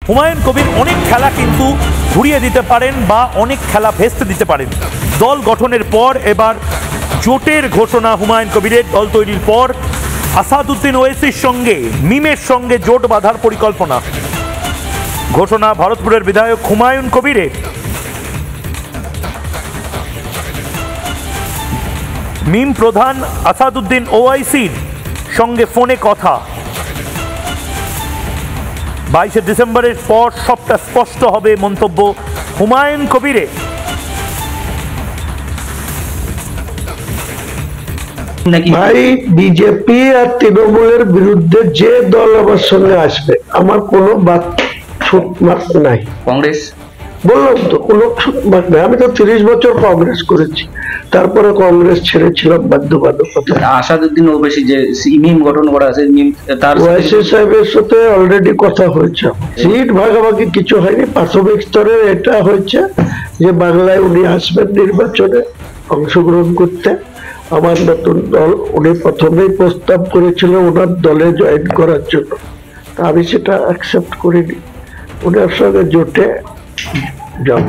হুমায়ুন কবির অনেক খেলা কিন্তু ঘুরিয়ে দিতে পারেন বা অনেক খেলা ভেস্তে দিতে পারেন। দল গঠনের পর এবার জোটের ঘোষণা হুমায়ুন কবিরের। দল তৈরির পর আসাদুদ্দিন ওয়েসির সঙ্গে মিমের সঙ্গে জোট বাঁধার পরিকল্পনা ঘোষণা ভরতপুরের বিধায়ক হুমায়ুন কবিরের। মিম প্রধান আসাদুদ্দিন ওয়াইসির সঙ্গে ফোনে কথা। 22 ডিসেম্বরের পর সবটা স্পষ্ট হবে, মন্তব্য হুমায়ুন কবিরের। ভাই, বিজেপি আর তৃণমূলের বিরুদ্ধে যে দল আমার সঙ্গে আসবে আমার কোনো ছুটমাত নাই। কংগ্রেস বললাম তো কোনো ছুটমাত নাই। আমি তো 30 বছর কংগ্রেস করেছি, তারপরে কংগ্রেস ছেড়েছিলাম বাধ্যবাধকতা। আসাদুদ্দিন ওবেসি যে মিম গঠন করা আছে, মিম তার ওয়াইসি সাহেবের সাথে অলরেডি কথা হয়েছে। সিট ভাগাভাগি কিছু হয়নি, প্রাথমিক স্তরে এটা হয়েছে যে বাংলায় উনি আসবেন নির্বাচনে অংশগ্রহণ করতে। আমার নতুন দল, উনি প্রথমেই প্রস্তাব করেছিল ওনার দলে জয়েন করার জন্য, আমি সেটা অ্যাকসেপ্ট করিনি। ওনার সঙ্গে জোটে যাব।